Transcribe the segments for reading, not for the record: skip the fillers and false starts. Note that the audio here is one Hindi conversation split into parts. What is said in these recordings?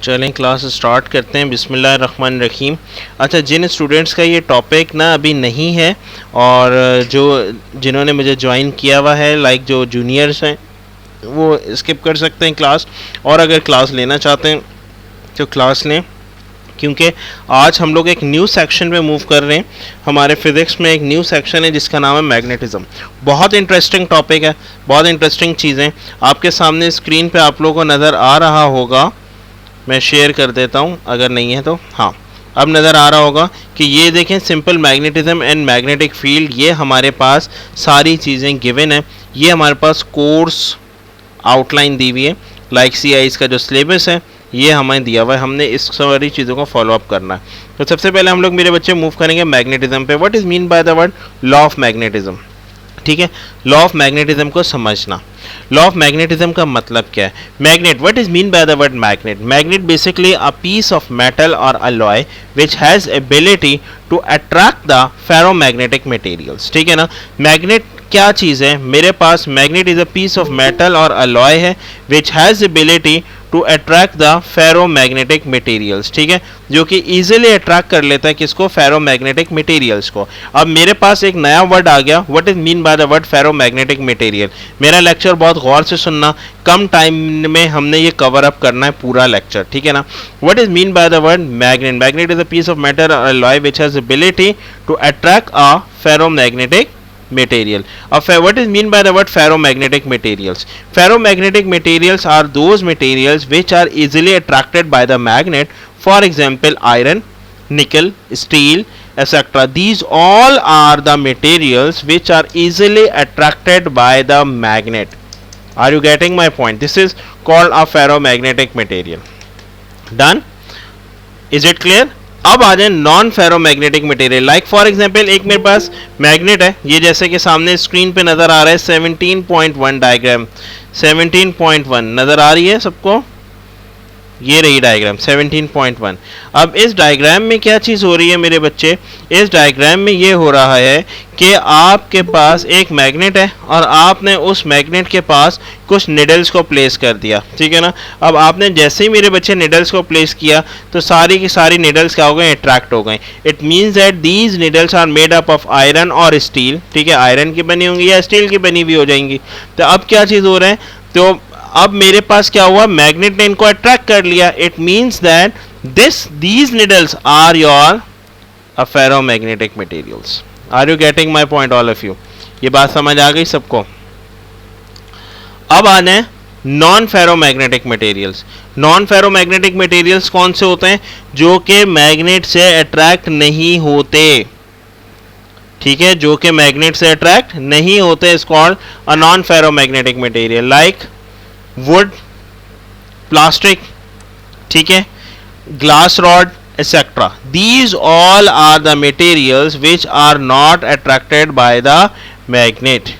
चलें क्लास स्टार्ट करते हैं। बिस्मिल्लाहिर्रहमानिर्रहीम। अच्छा, जिन स्टूडेंट्स का ये टॉपिक ना अभी नहीं है और जिन्होंने मुझे ज्वाइन किया हुआ है, लाइक जो जूनियर्स हैं, वो स्किप कर सकते हैं क्लास, और अगर क्लास लेना चाहते हैं तो क्लास लें, क्योंकि आज हम लोग एक न्यू सेक्शन में मूव कर रहे हैं। हमारे फिज़िक्स में एक न्यू सेक्शन है जिसका नाम है मैग्नेटिज़्म। बहुत इंटरेस्टिंग टॉपिक है, बहुत इंटरेस्टिंग चीज़ें आपके सामने स्क्रीन पे आप लोगों को नज़र आ रहा होगा। मैं शेयर कर देता हूँ, अगर नहीं है तो हाँ, अब नज़र आ रहा होगा कि ये देखें, simple magnetism and magnetic field, ये हमारे पास सारी चीज़ें गिवन है। ये हमारे पास कोर्स आउटलाइन दी हुई है, लाइक CIS का जो सिलेबस है ये हमें दिया हुआ है, हमने इस सारी चीज़ों को फॉलो अप करना है। तो सबसे पहले हम लोग, मेरे बच्चे, मूव करेंगे मैग्नेटिज्म पे। What is mean by the word law of magnetism? ठीक है, लॉ ऑफ मैग्नेटिज्म को समझना। लॉ ऑफ मैग्नेटिज्म का मतलब क्या है? Magnet, what is mean by the word magnet? Magnet basically a piece of metal और alloy which has ability to attract the ferromagnetic materials. ठीक है ना, मैग्नेट क्या चीज़ है? मेरे पास magnet is a piece of metal और अलॉय है which has ability to attract the ferromagnetic materials. ठीक है, जो कि इजीली अट्रैक्ट कर लेता है किसको? फेरोमैग्नेटिक मटेरियल्स को। अब मेरे पास एक नया वर्ड आ गया, what is mean by the word ferromagnetic material. मेरा लेक्चर बहुत गौर से सुनना, कम टाइम में हमने ये कवर अप करना है पूरा लेक्चर। ठीक है ना, what is mean by the word magnet? Magnet is a piece of metal और alloy which has ability to attract a ferromagnetic material. What is mean by the word ferromagnetic materials? Ferromagnetic materials are those materials which are easily attracted by the magnet. For example, iron, nickel, steel, etc. These all are the materials which are easily attracted by the magnet. Are you getting my point? This is called a ferromagnetic material. Done? Is it clear? अब आ जाए non ferromagnetic material. Like for example, एक मेरे पास मैग्नेट है, ये जैसे कि सामने स्क्रीन पे नज़र आ रहा है 17.1 डायग्राम। 17.1 नज़र आ रही है सबको? ये रही डायग्राम 17.1। अब इस डायग्राम में क्या चीज़ हो रही है मेरे बच्चे? इस डायग्राम में ये हो रहा है कि आपके पास एक मैग्नेट है और आपने उस मैग्नेट के पास कुछ निडल्स को प्लेस कर दिया। ठीक है ना, अब आपने जैसे ही मेरे बच्चे निडल्स को प्लेस किया तो सारी की सारी निडल्स क्या हो गए? अट्रैक्ट हो गए। It means that these needles are made up of iron और स्टील। ठीक है, आयरन की बनी होंगी या स्टील की बनी हुई हो जाएंगी। तो अब क्या चीज़ हो रहा है? तो अब मेरे पास क्या हुआ? मैग्नेट ने इनको अट्रैक्ट कर लिया। It means that these needles are your ferromagnetic materials. Are you getting my point, all of you? ये बात समझ आ गई सबको? अब आने non ferromagnetic materials. Non ferromagnetic materials कौन से होते हैं? जो कि मैग्नेट से अट्रैक्ट नहीं होते। ठीक है, जो कि मैग्नेट से अट्रैक्ट नहीं होते is called a non ferromagnetic material, like would, plastic, ठीक है, glass rod, etc. These all are the materials which are not attracted by the magnet.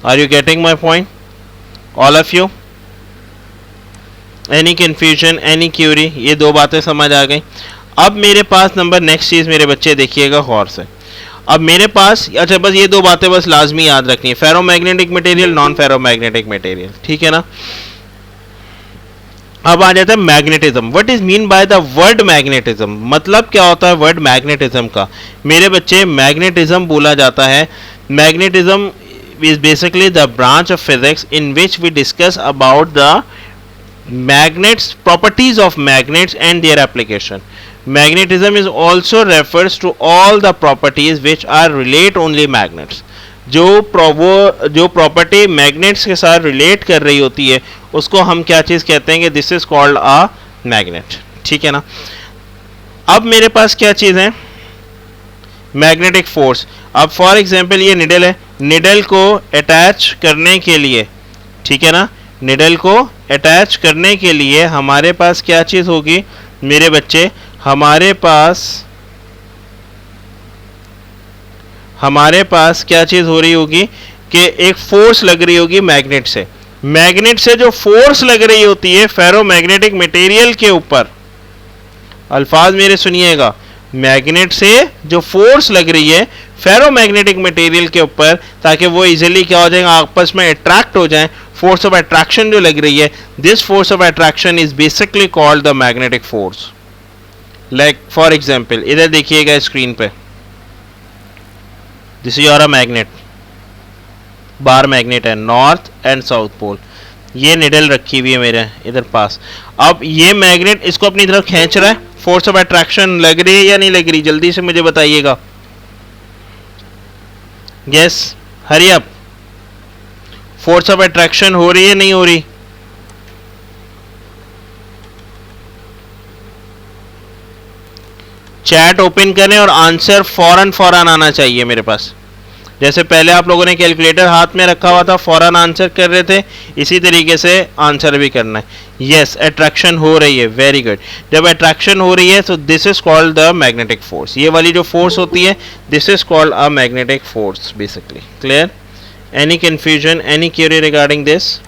Are you getting my point, all of you? Any confusion, any query? ये दो बातें समझ आ गई। अब मेरे पास नंबर नेक्स्ट चीज़ मेरे बच्चे देखिएगा गौर से। अब मेरे पास, अच्छा, बस ये दो बातें बस लाजमी याद रखनी है, ferromagnetic material, non ferromagnetic material. ठीक है ना, अब आ जाता है magnetism. What is mean by the word magnetism? मतलब क्या होता है वर्ड मैग्नेटिज्म का? मेरे बच्चे, मैग्नेटिज्म बोला जाता है, magnetism is basically the branch of physics in which we discuss about the magnets, properties of magnets and their application. Magnetism is also refers to all the properties which are relate only magnets. जो प्रॉपर्टी मैग्नेट्स के साथ रिलेट कर रही होती है उसको हम क्या चीज़ कहते हैं कि this is called a magnet. ठीक है ना, अब मेरे पास क्या चीज़ है? Magnetic force. अब फॉर एग्जांपल ये निडल है, निडल को अटैच करने के लिए, ठीक है ना, निडल को अटैच करने के लिए हमारे पास क्या चीज़ होगी मेरे बच्चे? हमारे पास क्या चीज़ हो रही होगी कि एक फोर्स लग रही होगी मैग्नेट से। मैग्नेट से जो फोर्स लग रही होती है फेरोमैग्नेटिक मटेरियल के ऊपर, अल्फाज मेरे सुनिएगा, मैग्नेट से जो फोर्स लग रही है फेरोमैग्नेटिक मटेरियल के ऊपर, ताकि वो इजीली क्या हो जाएगा, आपस में अट्रैक्ट हो जाएं, फोर्स ऑफ अट्रैक्शन जो लग रही है, this force of attraction is basically called the magnetic force. Like for example इधर देखिएगा स्क्रीन पे, this is your magnet, bar magnet है, नॉर्थ एंड साउथ पोल, ये निडल रखी हुई है मेरे इधर पास। अब ये मैग्नेट इसको अपनी तरफ खींच रहा है, फोर्स ऑफ अट्रैक्शन लग रही है या नहीं लग रही, जल्दी से मुझे बताइएगा। Yes, hurry up, force of attraction हो रही है नहीं हो रही? चैट ओपन करें और आंसर फौरन फौरन आना चाहिए मेरे पास। जैसे पहले आप लोगों ने कैलकुलेटर हाथ में रखा हुआ था, फौरन आंसर कर रहे थे, इसी तरीके से आंसर भी करना है। यस, अट्रैक्शन हो रही है, वेरी गुड। जब अट्रैक्शन हो रही है तो this is called the magnetic force. ये वाली जो फोर्स होती है, this is called a magnetic force basically. Clear? Any confusion, any query regarding this?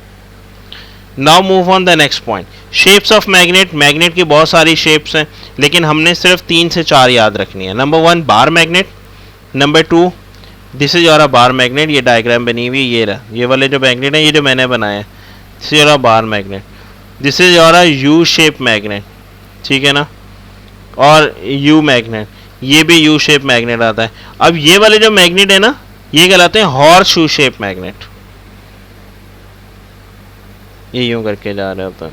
Now move on the next point, shapes of magnet. Magnet की बहुत सारी शेप्स हैं, लेकिन हमने सिर्फ 3 से 4 याद रखनी है। Number 1 bar magnet, number 2 this is your bar magnet, ये डायग्राम बनी हुई ये रहा, ये वाले जो मैग्नेट है ये जो मैंने बनाया है, this is your bar magnet, this is your U shape magnet, ठीक है ना, और यू मैग्नेट, ये भी यू शेप मैग्नेट आता है। अब ये वाले जो मैग्नेट है ना, ये कहलाते हैं हॉर्स शू शेप मैग्नेट, ये यूं करके जा रहा होता है,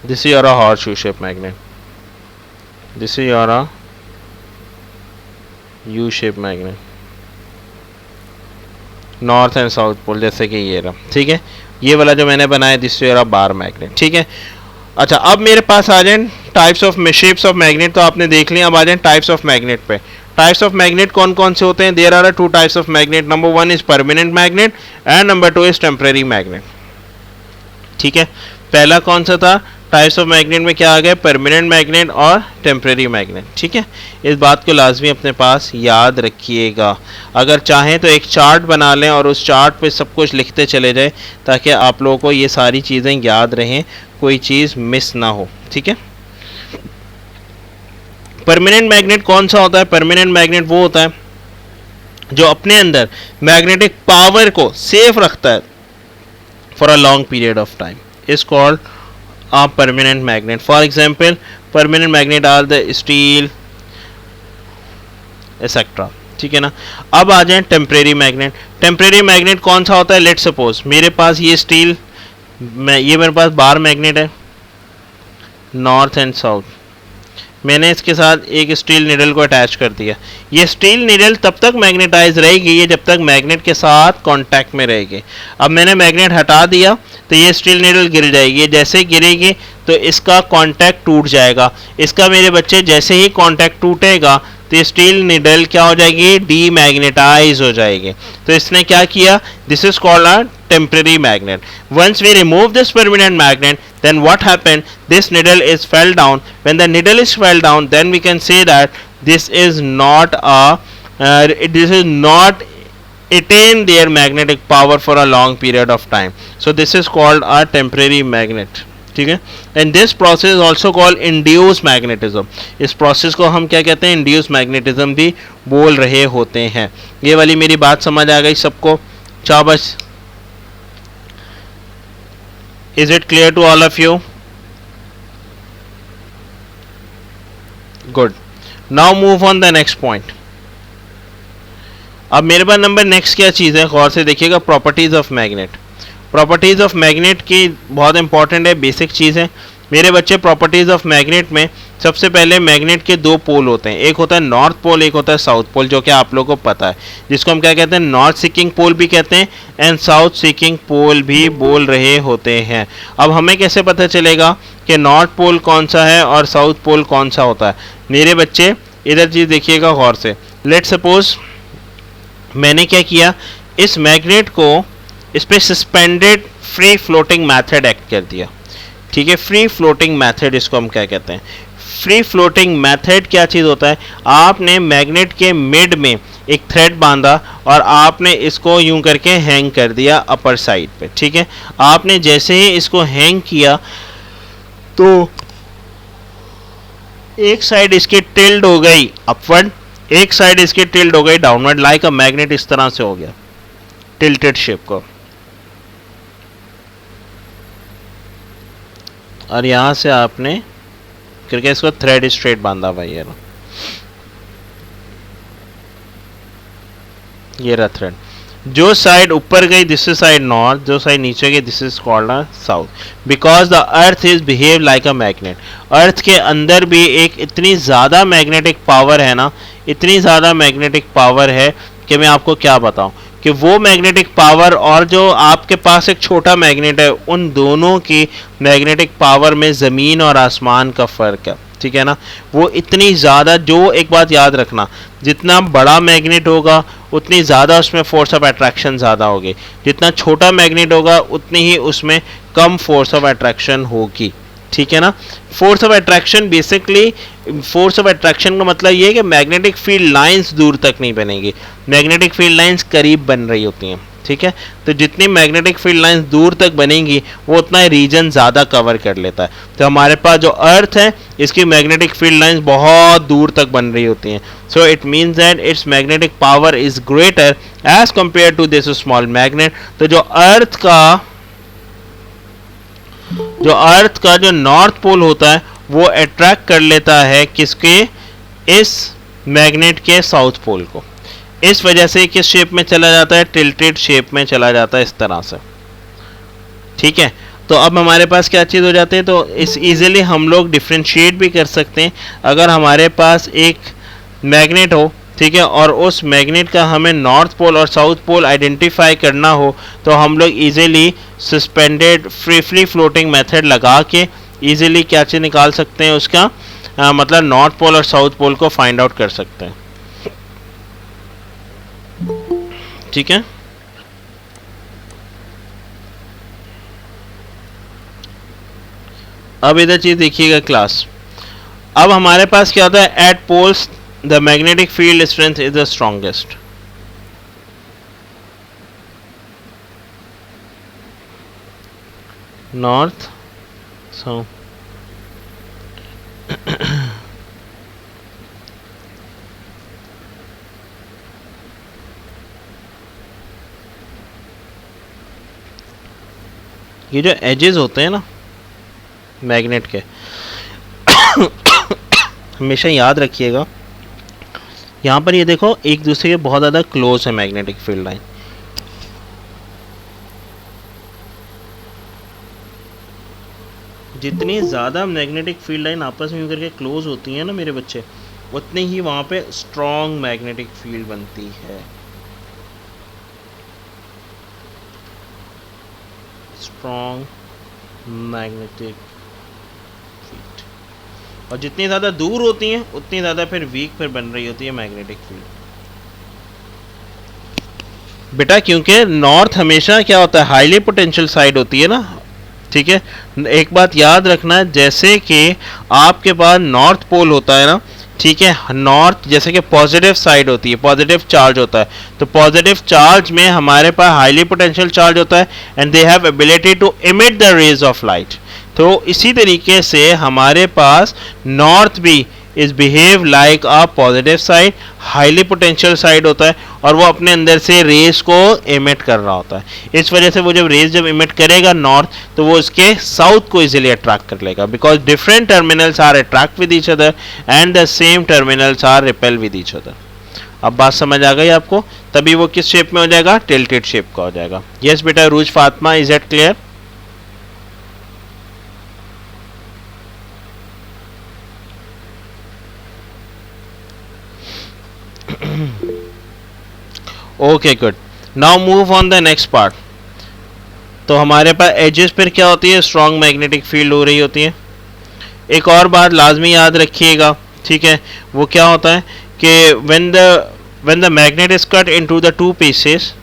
this is your horseshoe shape magnet, this is your U shape magnet, north and south pole, जैसे कि ये रहा, ठीक है। ये वाला जो मैंने बनाया दिस इज बार मैग्नेट, ठीक है। अच्छा, अब मेरे पास आ जाए types of shapes of magnet, तो आपने देख लिया। अब आ जाए टाइप्स ऑफ मैग्नेट पे। टाइप्स ऑफ मैग्नेट कौन कौन से होते हैं? There are 2 types of magnet. Number 1 is permanent magnet and number 2 is temporary magnet, ठीक है। पहला कौन सा था? टाइप्स ऑफ मैग्नेट में क्या आ गया? परमानेंट मैग्नेट और टेम्परेरी मैग्नेट, ठीक है। इस बात को लाजमी अपने पास याद रखिएगा। अगर चाहें तो एक चार्ट बना लें और उस चार्ट पे सब कुछ लिखते चले जाएं, ताकि आप लोगों को ये सारी चीज़ें याद रहें, कोई चीज़ मिस ना हो, ठीक है। परमानेंट मैग्नेट कौन सा होता है? परमानेंट मैग्नेट वो होता है जो अपने अंदर मैग्नेटिक पावर को सेफ रखता है for a long period of time, is called a permanent magnet. For example, permanent magnet are the steel etc, ठीक है ना। अब आ जाए टेम्परेरी मैग्नेट। टेम्परेरी मैग्नेट कौन सा होता है? लेट सपोज मेरे पास ये स्टील, ये मेरे पास बार मैग्नेट है, नॉर्थ एंड साउथ, मैंने इसके साथ एक स्टील निडल को अटैच कर दिया। ये स्टील निडल तब तक मैग्नेटाइज रहेगी ये जब तक मैग्नेट के साथ कांटेक्ट में रहेगी। अब मैंने मैग्नेट हटा दिया तो ये स्टील निडल गिर जाएगी। जैसे गिरेगी तो इसका कांटेक्ट टूट जाएगा। इसका मेरे बच्चे जैसे ही कांटेक्ट टूटेगा तो स्टील निडल क्या हो जाएगी? डीमैग्नेटाइज हो जाएगी। तो इसने क्या किया? This is called a temporary magnet. Once we remove this permanent magnet, then what happened? This needle is fell down. When the needle is fell down, then we can say that this is not attain their magnetic power for a long period of time. So this is called a temporary magnet. ठीक है। And this process is also called induce magnetism. इस प्रोसेस को हम क्या कहते हैं? इंड्यूस मैग्नेटिज्म भी बोल रहे होते हैं। ये वाली मेरी बात समझ आ गई सबको? शाबाश। Is it clear to all of you? Good. Now move on the next point. अब मेरे पास नंबर नेक्स्ट क्या चीज़ है, गौर से देखिएगा। Properties of magnet. Properties of magnet की बहुत इंपॉर्टेंट है, बेसिक चीज़ है मेरे बच्चे। प्रॉपर्टीज ऑफ मैग्नेट में सबसे पहले मैग्नेट के 2 पोल होते हैं, एक होता है नॉर्थ पोल, एक होता है साउथ पोल, जो कि आप लोगों को पता है, जिसको हम क्या कहते हैं? नॉर्थ सीकिंग पोल भी कहते हैं एंड साउथ सीकिंग पोल भी बोल रहे होते हैं। अब हमें कैसे पता चलेगा कि नॉर्थ पोल कौन सा है और साउथ पोल कौन सा होता है? मेरे बच्चे इधर चीज़ देखिएगा गौर से। लेट सपोज मैंने क्या किया, इस मैग्नेट को इस पर suspended free floating method act कर दिया, ठीक है। फ्री फ्लोटिंग मैथड इसको हम क्या कहते हैं? फ्री फ्लोटिंग मेथड क्या चीज़ होता है? आपने मैग्नेट के मिड में एक थ्रेड बांधा और आपने इसको यूं करके हैंग कर दिया अपर साइड पे, ठीक है। आपने जैसे ही इसको हैंग किया तो एक साइड इसकी टिल्ड हो गई अपवर्ड, एक साइड इसकी टिल्ड हो गई डाउनवर्ड, लाइक अ मैग्नेट इस तरह से हो गया टिल्टेड शेप को। और यहां से आपने करके इसको थ्रेड स्ट्रेट बांधा हुआ है, ये रहा थ्रेड। जो साइड ऊपर गई दिस इज साइड नॉर्थ, जो साइड नीचे गई this is called south, because the earth is behave like a magnet. Earth के अंदर भी एक इतनी ज़्यादा मैग्नेटिक पावर है ना, इतनी ज़्यादा मैग्नेटिक पावर है कि मैं आपको क्या बताऊं कि वो मैग्नेटिक पावर और जो आपके पास एक छोटा मैग्नेट है, उन दोनों की मैग्नेटिक पावर में ज़मीन और आसमान का फ़र्क है, ठीक है ना। वो इतनी ज़्यादा, जो एक बात याद रखना, जितना बड़ा मैग्नेट होगा उतनी ज़्यादा उसमें फोर्स ऑफ अट्रैक्शन ज़्यादा होगी, जितना छोटा मैग्नेट होगा उतनी ही उसमें कम फोर्स ऑफ अट्रैक्शन होगी, ठीक है ना। Force of attraction basically, force of attraction का मतलब ये है कि मैग्नेटिक फील्ड लाइंस दूर तक नहीं बनेगी, मैग्नेटिक फील्ड लाइंस करीब बन रही होती हैं, ठीक है। तो जितनी मैग्नेटिक फील्ड लाइंस दूर तक बनेंगी वो उतना रीजन ज़्यादा कवर कर लेता है। तो हमारे पास जो अर्थ है इसकी मैग्नेटिक फील्ड लाइंस बहुत दूर तक बन रही होती हैं, so it means that it's magnetic power is greater as compare to this small magnet. तो जो अर्थ का जो नॉर्थ पोल होता है वो अट्रैक्ट कर लेता है किसके, इस मैग्नेट के साउथ पोल को। इस वजह से किस शेप में चला जाता है, टिल्टेड शेप में चला जाता है, इस तरह से, ठीक है। तो अब हमारे पास क्या चीज़ हो जाती है, तो इस इजीली हम लोग डिफ्रेंशिएट भी कर सकते हैं। अगर हमारे पास एक मैग्नेट हो, ठीक है, और उस मैग्नेट का हमें नॉर्थ पोल और साउथ पोल आइडेंटिफाई करना हो तो हम लोग easily suspended free floating method लगा के इजीली क्या चीज़ निकाल सकते हैं, उसका मतलब नॉर्थ पोल और साउथ पोल को फाइंड आउट कर सकते हैं, ठीक है। अब इधर चीज देखिएगा क्लास। अब हमारे पास क्या होता है, at poles the magnetic field strength is the strongest. North south, ये जो एजेस होते हैं ना मैग्नेट के हमेशा याद रखिएगा, यहाँ पर ये देखो एक दूसरे के बहुत ज़्यादा क्लोज है मैग्नेटिक फील्ड लाइन। जितनी ज़्यादा मैग्नेटिक फील्ड लाइन आपस में करके क्लोज होती हैं ना मेरे बच्चे, उतनी ही वहाँ पे स्ट्रॉन्ग मैग्नेटिक फील्ड बनती है, स्ट्रॉन्ग मैग्नेटिक फील्ड। और जितनी ज़्यादा दूर होती हैं उतनी ज़्यादा फिर वीक फिर बन रही होती है मैग्नेटिक फील्ड बेटा, क्योंकि नॉर्थ हमेशा क्या होता है, हाईली पोटेंशियल साइड होती है ना, ठीक है। एक बात याद रखना, जैसे कि आपके पास नॉर्थ पोल होता है ना, ठीक है, नॉर्थ जैसे कि पॉजिटिव साइड होती है, पॉजिटिव चार्ज होता है, तो पॉजिटिव चार्ज में हमारे पास हाईली पोटेंशियल चार्ज होता है and they have ability to emit the rays of light. तो इसी तरीके से हमारे पास नॉर्थ भी is behave like a positive side, highly potential side होता है और वो अपने अंदर से रेज को इमिट कर रहा होता है। इस वजह से वो जब इमिट करेगा नॉर्थ, तो वो इसके साउथ को इजीली अट्रैक्ट कर लेगा, because different terminals are attract with each other and the same terminals are repel with each other. अब बात समझ आ गई आपको, तभी वो किस शेप में हो जाएगा, टिल्टेड शेप का हो जाएगा। यस बेटा Ruj Fatima, is it clear? Okay good, now move on the next part. तो हमारे पास एजेस पर क्या होती है, स्ट्रॉन्ग मैग्नेटिक फील्ड हो रही होती है। एक और बात लाजमी याद रखिएगा, ठीक है, वो क्या होता है कि when the magnet is cut into the two pieces,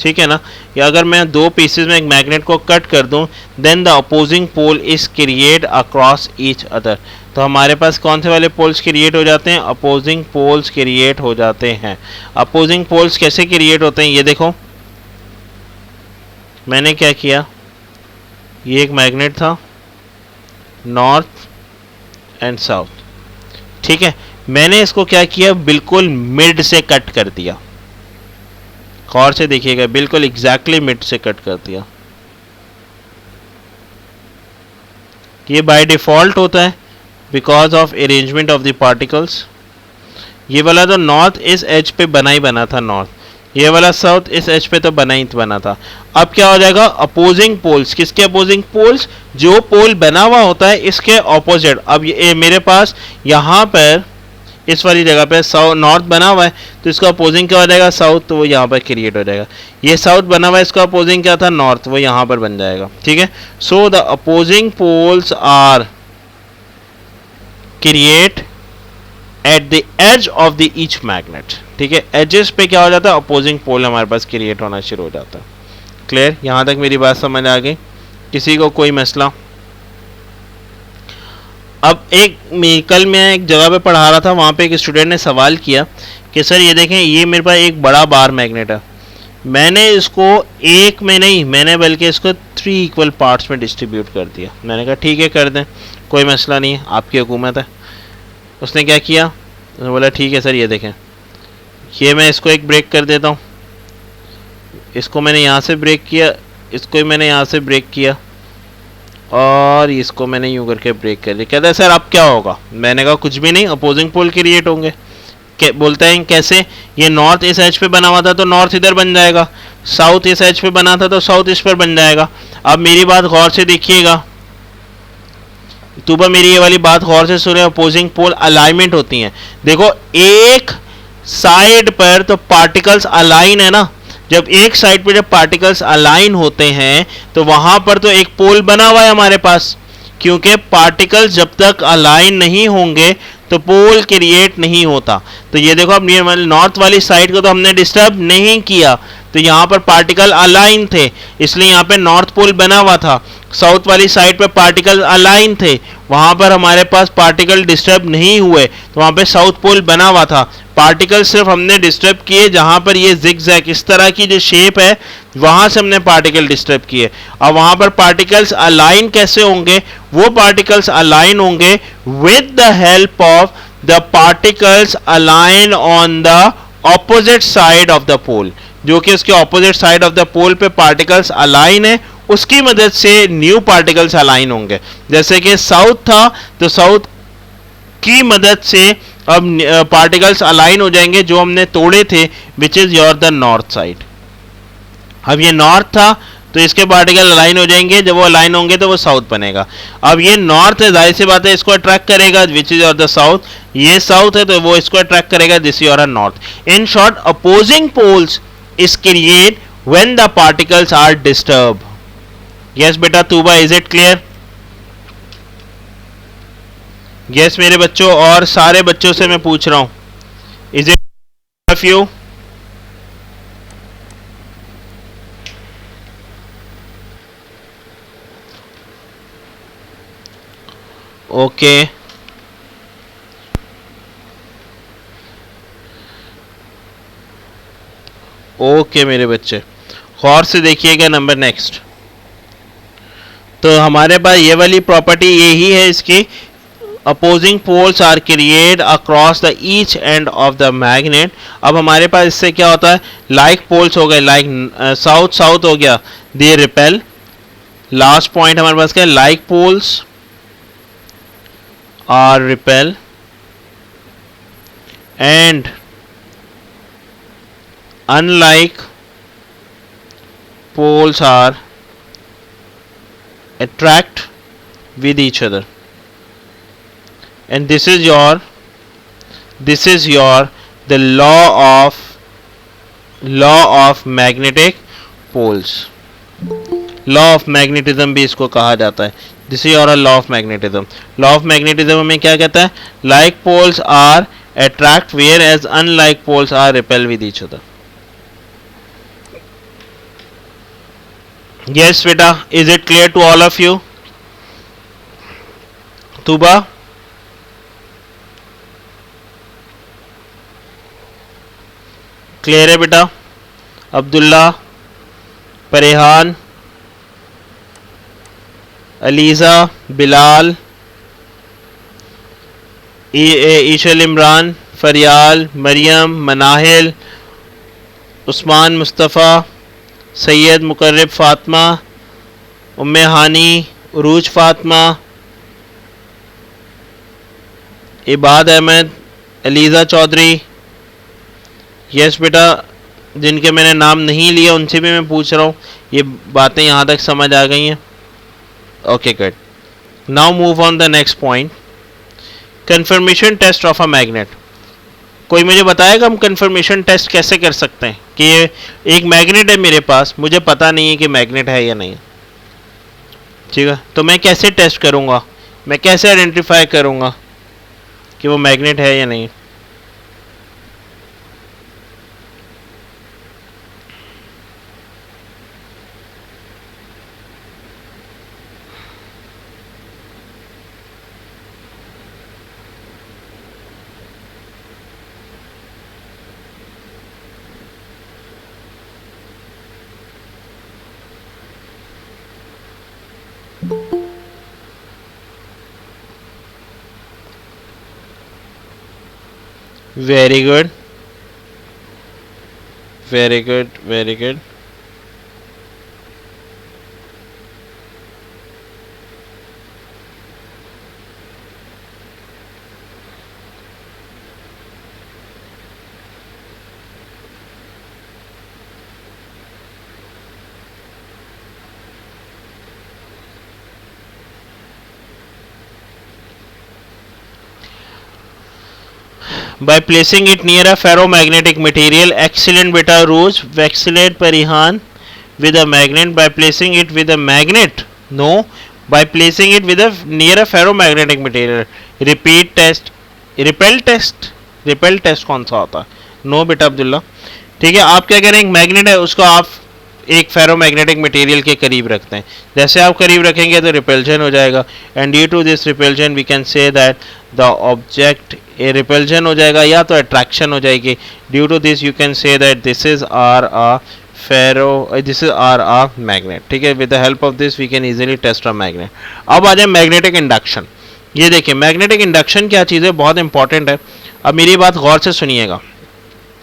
ठीक है ना, या अगर मैं दो पीसेस में एक मैग्नेट को कट कर दूं, then the opposing pole is create across each other. तो हमारे पास कौन से वाले पोल्स क्रिएट हो जाते हैं, अपोजिंग पोल्स क्रिएट हो जाते हैं। अपोजिंग पोल्स कैसे क्रिएट होते हैं, ये देखो मैंने क्या किया, ये एक मैग्नेट था नॉर्थ एंड साउथ, ठीक है, मैंने इसको क्या किया, बिल्कुल मिड से कट कर दिया। गौर से देखिएगा, बिल्कुल एग्जैक्टली मिड से कट कर दिया। ये बाय डिफॉल्ट होता है because of arrangement of the particles. ये वाला तो नॉर्थ इस एज पे बना ही बना था नॉर्थ, ये वाला साउथ इस एज पे तो बना ही बना था। अब क्या हो जाएगा, अपोजिंग पोल्स, किसके अपोजिंग पोल्स, जो पोल बना हुआ होता है इसके ऑपोजिट। अब ये मेरे पास यहाँ पर इस वाली जगह पे साउथ नॉर्थ बना हुआ है, तो इसका अपोजिंग क्या हो जाएगा, साउथ, तो वो यहाँ पर क्रिएट हो जाएगा। ये साउथ बना हुआ है, इसका अपोजिंग क्या था, नॉर्थ, वो यहाँ पर बन जाएगा। ठीक है, so the opposing poles are create at the edge of the each magnet. ठीक है, एजेस पे क्या हो जाता है, अपोजिंग पोल हमारे पास क्रिएट होना शुरू हो जाता है। क्लियर, यहाँ तक मेरी बात समझ आ गई, किसी को कोई मसला? अब कल मैं एक जगह पे पढ़ा रहा था, वहाँ पे एक स्टूडेंट ने सवाल किया कि सर ये देखें, ये मेरे पास एक बड़ा बार मैग्नेट है, मैंने इसको एक में नहीं, मैंने बल्कि इसको 3 इक्वल पार्ट्स में डिस्ट्रीब्यूट कर दिया। मैंने कहा ठीक है कर दें, कोई मसला नहीं है, आपकी हुकूमत है। उसने क्या किया, उसने बोला ठीक है सर, ये देखें, ये मैं इसको एक ब्रेक कर देता हूँ, इसको मैंने यहाँ से ब्रेक किया, इसको मैंने यहाँ से ब्रेक किया, और इसको मैंने यूँ करके ब्रेक कर दिया। कहता है सर अब क्या होगा? मैंने कहा कुछ भी नहीं, अपोजिंग पोल क्रिएट होंगे। बोलते हैं कैसे, ये नॉर्थ इस एज पे बना हुआ था तो नॉर्थ इधर बन जाएगा, साउथ इस एज पे बना था तो साउथ इस पर बन जाएगा। अब मेरी बात गौर से देखिएगा, तुबा मेरी ये वाली बात गौर से सुने, अपोजिंग पोल अलाइनमेंट होती हैं। देखो एक साइड पर तो पार्टिकल्स अलाइन है ना, जब एक साइड पे जब पार्टिकल्स अलाइन होते हैं तो वहां पर तो एक पोल बना हुआ है हमारे पास, क्योंकि पार्टिकल्स जब तक अलाइन नहीं होंगे तो पोल क्रिएट नहीं होता। तो ये देखो, अब नॉर्थ वाली साइड को तो हमने डिस्टर्ब नहीं किया, तो यहाँ पर पार्टिकल अलाइन थे, इसलिए यहाँ पे नॉर्थ पोल बना हुआ था। साउथ वाली साइड पे पार्टिकल अलाइन थे, वहां पर हमारे पास पार्टिकल डिस्टर्ब नहीं हुए, तो वहां पे साउथ पोल बना हुआ था। पार्टिकल सिर्फ हमने डिस्टर्ब किए जहां पर ये जिगजैग इस तरह की जो शेप है, वहां से हमने पार्टिकल डिस्टर्ब किए। अब वहां पर पार्टिकल्स अलाइन कैसे होंगे? वो पार्टिकल्स अलाइन होंगे with the help of the particles align on the opposite side of the pole, जो कि उसके opposite side of the pole पे पार्टिकल्स अलाइन है, उसकी मदद से न्यू पार्टिकल्स अलाइन होंगे। जैसे कि साउथ था तो साउथ की मदद से अब पार्टिकल्स अलाइन हो जाएंगे जो हमने तोड़े थे, विच is your the north side. अब ये नॉर्थ था तो इसके पार्टिकल अलाइन हो जाएंगे, जब वो अलाइन होंगे तो वो साउथ बनेगा। अब ये नॉर्थ है, जाहिर सी बात है इसको अट्रैक्ट करेगा, which is your the south. ये साउथ है तो वो इसको अट्रैक्ट करेगा, this is your north. In short, opposing poles is create when the particles are disturb. Yes बेटा Tuba, is it clear? Yes मेरे बच्चों, और सारे बच्चों से मैं पूछ रहा हूं, is it of you? Okay, okay मेरे बच्चे, गौर से देखिएगा नंबर नेक्स्ट। तो हमारे पास ये वाली प्रॉपर्टी यही है इसकी, opposing poles are create across the each end of the magnet. अब हमारे पास इससे क्या होता है, लाइक पोल्स हो गए, लाइक साउथ साउथ हो गया, दे रिपेल। लास्ट पॉइंट हमारे पास क्या है, like poles are repel and unlike poles are attract with each other, and this is your the law of magnetic poles, law of magnetism भी इसको कहा जाता है। This is your law of magnetism. Law of magnetism में क्या कहता है, like poles are attract whereas unlike poles are repel with each other. Yes beta, is it clear to all of you? Tuba? Clear है बेटा? अब्दुल्ला, परेहान, अलीज़ा, बिलाल, ईशल इमरान, फरियाल, मरियम, मनाहिल, उस्मान मुस्तफ़ा, सैयद मुकर्रब फ़ातिमा, उम्मे हानी, उरूज फ़ातिमा, इबाद अहमद, अलीज़ा चौधरी। यस बेटा, जिनके मैंने नाम नहीं लिया उनसे भी मैं पूछ रहा हूँ। ये बातें यहाँ तक समझ आ गई हैं? Okay good. Now move on the next point, confirmation test of a magnet. कोई मुझे बताएगा हम कन्फर्मेशन टेस्ट कैसे कर सकते हैं कि ये एक मैग्नेट है मेरे पास, मुझे पता नहीं है कि मैग्नेट है या नहीं। ठीक है, तो मैं कैसे टेस्ट करूँगा, मैं कैसे आइडेंटिफाई करूँगा कि वो मैग्नेट है या नहीं? Very good, very good, very good. By placing it near a ferromagnetic material, excellent beta Rose, excellent Parihan, with a magnet. By placing it with a magnet, no, by placing it with a near a ferromagnetic material. Repeat test, repel test, repel test कौन सा होता है? नो बेटा अब्दुल्ला। ठीक है, आप क्या करें, एक मैग्नेट है उसको आप एक फेरोमैग्नेटिक मटेरियल के करीब रखते हैं। जैसे आप करीब रखेंगे तो रिपल्जन हो जाएगा, and due to this repulsion we can say that the object a repulsion हो जाएगा या तो अट्रैक्शन हो जाएगी। Due to this you can say that this is our a this is our a magnet. ठीक है, with the help of this we can easily test a magnet. अब आ जाए मैग्नेटिक इंडक्शन। ये देखिए मैग्नेटिक इंडक्शन क्या चीज़ है, बहुत इंपॉर्टेंट है। अब मेरी बात गौर से सुनिएगा।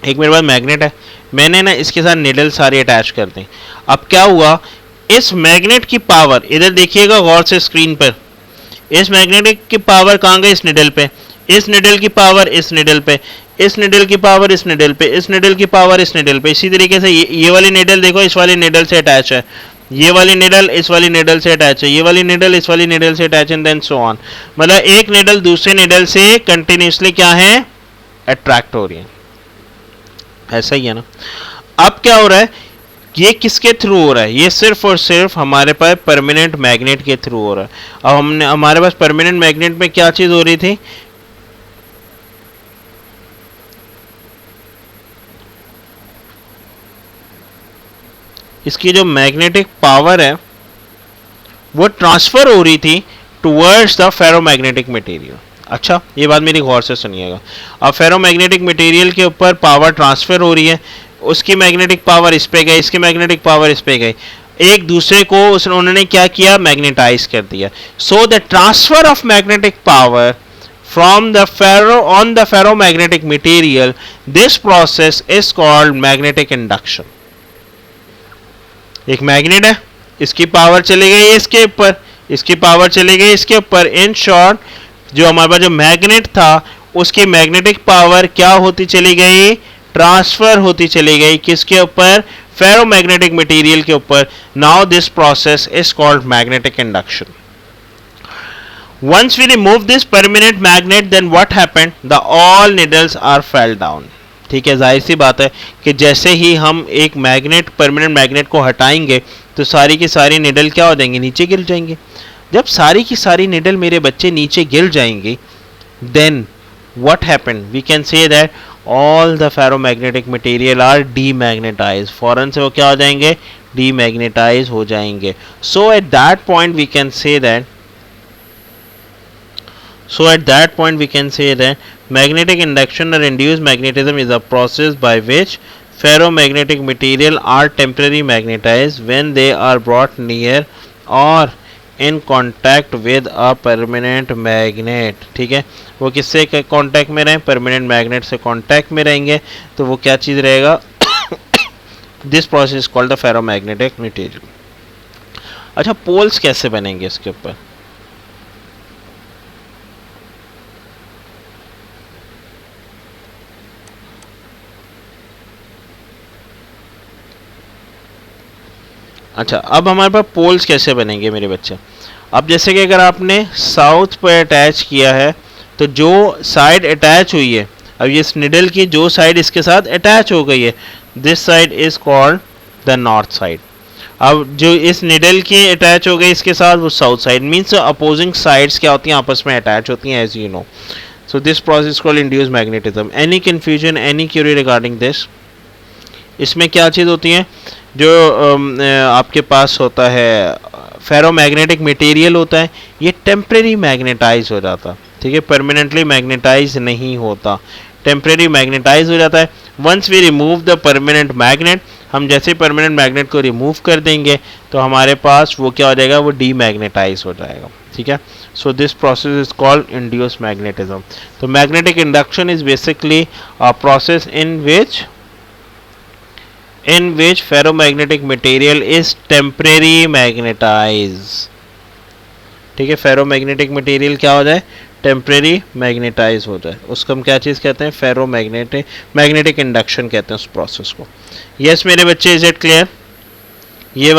एक मेरे पास मैग्नेट है, मैंने ना इसके साथ निडल सारी अटैच कर दी। अब क्या हुआ, इस मैग्नेट की पावर, इधर देखिएगा गौर से स्क्रीन पर, इस मैग्नेटिक की पावर कहाँ गई, इस निडल पे। इस निडल की पावर इस निडल पे, इस निडल की पावर इस निडल पे, इस निडल की पावर इस निडल पे। इसी तरीके से ये वाली निडल देखो इस वाली निडल से अटैच है, ये वाली निडल इस वाली निडल से अटैच है, ये वाली निडल इस वाली निडल से अटैच है, देन सो ऑन। मतलब एक निडल दूसरे निडल से कंटिन्यूसली क्या है, अट्रैक्ट हो रही है। ऐसा ही है ना। अब क्या हो रहा है, ये किसके थ्रू हो रहा है, ये सिर्फ और सिर्फ हमारे पास परमानेंट मैग्नेट के थ्रू हो रहा है। अब हमने हमारे पास परमानेंट मैग्नेट में क्या चीज हो रही थी, इसकी जो मैग्नेटिक पावर है वो ट्रांसफर हो रही थी टुवर्ड्स द फेरोमैग्नेटिक मटेरियल। अच्छा, ये बात मेरी गौर से सुनिएगा। अब फेरोमैग्नेटिक मटेरियल के ऊपर पावर ट्रांसफर हो रही है, उसकी मैग्नेटिक पावर इस पे गई, इसकी मैग्नेटिक पावर इस पे गई, एक दूसरे को उन्होंने क्या किया, मैग्नेटाइज कर दिया। So the transfer of magnetic power from the ferromagnetic material, this process is called magnetic induction। एक मैग्नेट है, इसकी पावर चली गई इसके ऊपर, इसकी पावर चली गई इसके ऊपर। इन शॉर्ट जो हमारे पास जो मैग्नेट था उसकी मैग्नेटिक पावर क्या होती चली गई, ट्रांसफर होती चली गई किसके ऊपर, फेरोमैग्नेटिक मटेरियल के ऊपर। Now this process is called magnetic induction. Once we remove this permanent magnet, then what happened? The all needles are fell down। ठीक है, जाहिर सी बात है कि जैसे ही हम एक मैग्नेट परमानेंट मैग्नेट को हटाएंगे तो सारी की सारी निडल क्या हो जाएंगी, नीचे गिर जाएंगे। जब सारी की सारी निडल मेरे बच्चे नीचे गिर जाएंगी, then what happened? We can say that all the ferromagnetic material are demagnetized। फौरन से वो क्या हो जाएंगे, demagnetize हो जाएंगे। So at that point we can say that magnetic induction or induced magnetism is a process by which ferromagnetic material are temporarily magnetized when they are brought near or in contact with a permanent magnet, ठीक है, वो किससे कांटेक्ट में रहें, परमानेंट मैग्नेट से कांटेक्ट में रहेंगे, तो वो क्या चीज़ रहेगा, this process called the ferromagnetic material. अच्छा, पोल्स कैसे बनेंगे इसके ऊपर, अच्छा अब हमारे पास पोल्स कैसे बनेंगे मेरे बच्चे। अब जैसे कि अगर आपने साउथ पर अटैच किया है तो जो साइड अटैच हुई है, अब ये इस निडल की जो साइड इसके साथ अटैच हो गई है, this side is called the north side. अब जो इस निडल की अटैच हो गई इसके साथ, वो south side, means opposing sides क्या होती हैं, आपस में अटैच होती हैं, as you know. So this process called induce magnetism. Any confusion, any query regarding this? इसमें क्या चीज़ होती है, जो आपके पास होता है फेरोमैग्नेटिक मटेरियल होता है, ये टेम्परेरी मैग्नेटाइज हो जाता, ठीक है, परमानेंटली मैग्नेटाइज नहीं होता, टेम्परेरी मैग्नेटाइज हो जाता है। Once we remove the permanent magnet, हम जैसे परमानेंट मैग्नेट को रिमूव कर देंगे तो हमारे पास वो क्या हो जाएगा, वो डीमैग्नेटाइज हो जाएगा, ठीक है। So this process is called induce magnetism. तो magnetic induction is basically a process in which ferromagnetic material is temporary magnetized, ठीक है, फेरोमैग्नेटिक मटेरियल क्या हो जाए, टेम्परेरी मैग्नेटाइज हो जाए, उसको हम क्या चीज़ कहते हैं, मैग्नेटिक इंडक्शन कहते हैं उस प्रोसेस को। यस मेरे बच्चे, इज इट क्लियर? ये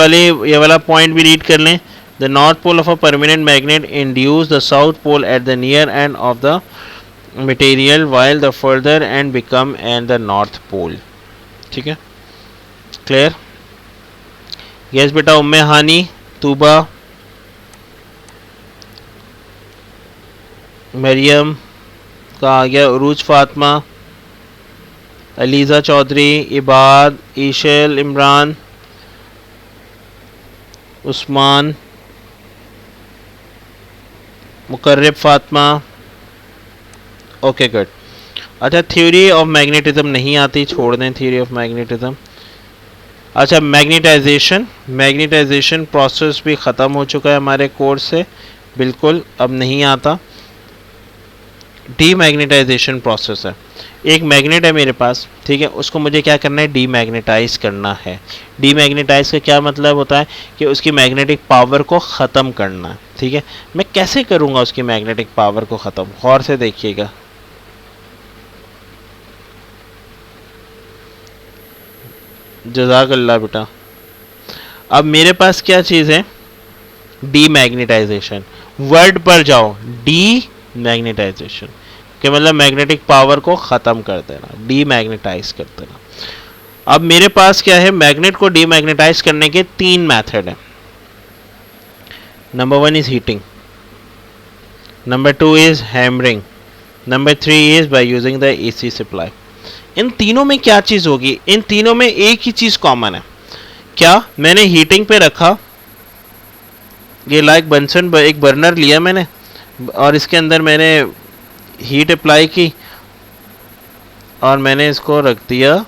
वाला पॉइंट भी रीड कर लें। The north pole of a permanent magnet induce the south pole at the near end of the material while the further end become and the north pole, ठीक है, क्लियर? यस बेटा, उम्मे हानी, तूबा, मरियम का आ गया, उरूज फातिमा, अलीज़ा चौधरी, इबाद, ईशल, इमरान, उस्मान, मुकर्रब फातिमा, ओके गुड। अच्छा, थ्योरी ऑफ मैग्नेटिज्म नहीं आती, छोड़ दें थ्योरी ऑफ मैग्नेटिज्म। अच्छा, मैग्नेटाइजेशन प्रोसेस भी ख़त्म हो चुका है हमारे कोर्स से, बिल्कुल अब नहीं आता। डीमैग्नेटाइजेशन प्रोसेस है, एक मैग्नेट है मेरे पास, ठीक है, उसको मुझे क्या करना है, डीमैग्नेटाइज करना है। डीमैग्नेटाइज का क्या मतलब होता है कि उसकी मैग्नेटिक पावर को ख़त्म करना है, ठीक है। मैं कैसे करूँगा उसकी मैग्नेटिक पावर को ख़त्म, गौर से देखिएगा। जज़ाकल्लाह बेटा। अब मेरे पास क्या चीज़ है, डीमैग्नेटाइजेशन, वर्ड पर जाओ, डीमैग्नेटाइजेशन के मतलब मैग्नेटिक पावर को ख़त्म कर देना, डीमैग्नेटाइज कर देना। अब मेरे पास क्या है, मैग्नेट को डीमैग्नेटाइज करने के 3 मेथड हैं। Number 1 is heating, number 2 is hammering, number 3 is by using the AC supply. इन तीनों में क्या चीज़ होगी, इन तीनों में एक ही चीज़ कॉमन है। क्या, मैंने हीटिंग पे रखा, ये लाइक बंसन एक बर्नर लिया मैंने और इसके अंदर मैंने हीट अप्लाई की और मैंने इसको रख दिया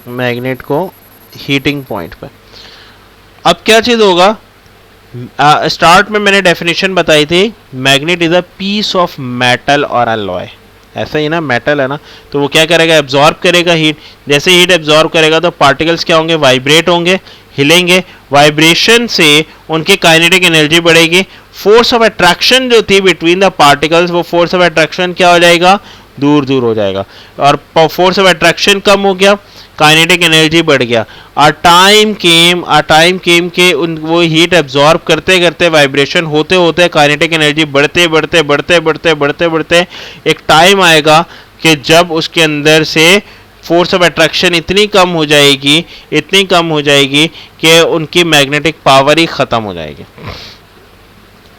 मैग्नेट को हीटिंग पॉइंट पर। अब क्या चीज़ होगा, स्टार्ट में मैंने डेफिनेशन बताई थी, magnet is a piece of metal और अलॉय, ऐसा ही ना, मेटल है ना, तो वो क्या करेगा, एब्जॉर्ब करेगा हीट। जैसे हीट एब्जॉर्ब करेगा तो पार्टिकल्स क्या होंगे, वाइब्रेट होंगे, हिलेंगे, वाइब्रेशन से उनकी काइनेटिक एनर्जी बढ़ेगी। फोर्स ऑफ अट्रैक्शन जो थी बिटवीन द पार्टिकल्स, वो फोर्स ऑफ अट्रैक्शन क्या हो जाएगा, दूर दूर हो जाएगा, और फोर्स ऑफ अट्रैक्शन कम हो गया, काइनेटिक एनर्जी बढ़ गया। आ टाइम केम के उन वो हीट एब्जॉर्ब करते करते, वाइब्रेशन होते होते, काइनेटिक एनर्जी बढ़ते बढ़ते बढ़ते बढ़ते बढ़ते बढ़ते एक टाइम आएगा कि जब उसके अंदर से फोर्स ऑफ अट्रैक्शन इतनी कम हो जाएगी कि उनकी मैग्नेटिक पावर ही ख़त्म हो जाएगी।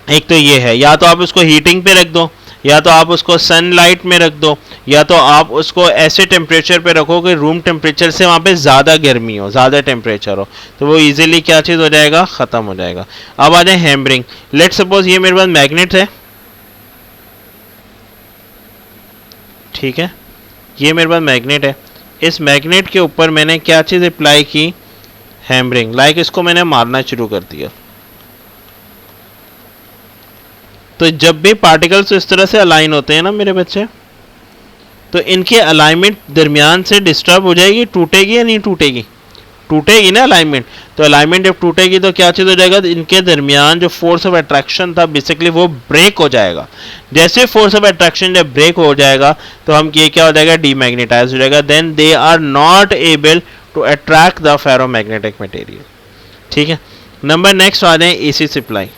एक तो ये है, या तो आप उसको हीटिंग पे रख दो, या तो आप उसको सनलाइट में रख दो, या तो आप उसको ऐसे टेम्परेचर पे रखो कि रूम टेम्परेचर से वहाँ पे ज़्यादा गर्मी हो, ज़्यादा टेम्परेचर हो, तो वो इजीली क्या चीज़ हो जाएगा, ख़त्म हो जाएगा। अब आ जाए हैमरिंग। लेट सपोज ये मेरे पास मैग्नेट है, ठीक है, ये मेरे पास मैग्नेट है, इस मैग्नेट के ऊपर मैंने क्या चीज़ अप्लाई की, हैमरिंग, लाइक इसको मैंने मारना शुरू कर दिया, तो जब भी पार्टिकल्स इस तरह से अलाइन होते हैं ना मेरे बच्चे, तो इनके अलाइनमेंट दरमियान से डिस्टर्ब हो जाएगी, टूटेगी या नहीं टूटेगी? टूटेगी ना अलाइनमेंट। तो अलाइनमेंट जब टूटेगी तो क्या चीज़ हो जाएगा, इनके दरमियान जो फोर्स ऑफ अट्रैक्शन था बेसिकली वो ब्रेक हो जाएगा। जैसे फोर्स ऑफ अट्रैक्शन जब ब्रेक हो जाएगा तो हम ये क्या हो जाएगा, डीमैग्नेटाइज हो जाएगा। Then they are not able to attract the ferromagnetic material. ठीक है, नंबर नेक्स्ट आ जाए एसी सप्लाई।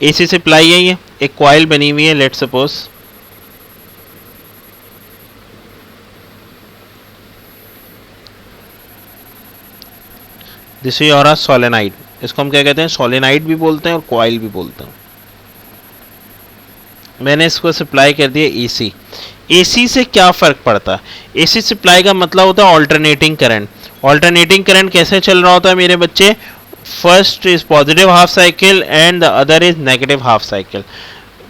एसी सप्लाई है, ये एक कॉइल बनी हुई है, लेट सपोज दिस इज और सोलेनाइड। इसको हम क्या कहते हैं, सोलेनाइड भी बोलते हैं और कॉइल भी बोलते हैं। मैंने इसको सप्लाई कर दिया एसी। एसी से क्या फ़र्क पड़ता है? एसी सप्लाई का मतलब होता है ऑल्टरनेटिंग करंट। ऑल्टरनेटिंग करंट कैसे चल रहा होता है मेरे बच्चे? First is positive half cycle and the other is negative half cycle.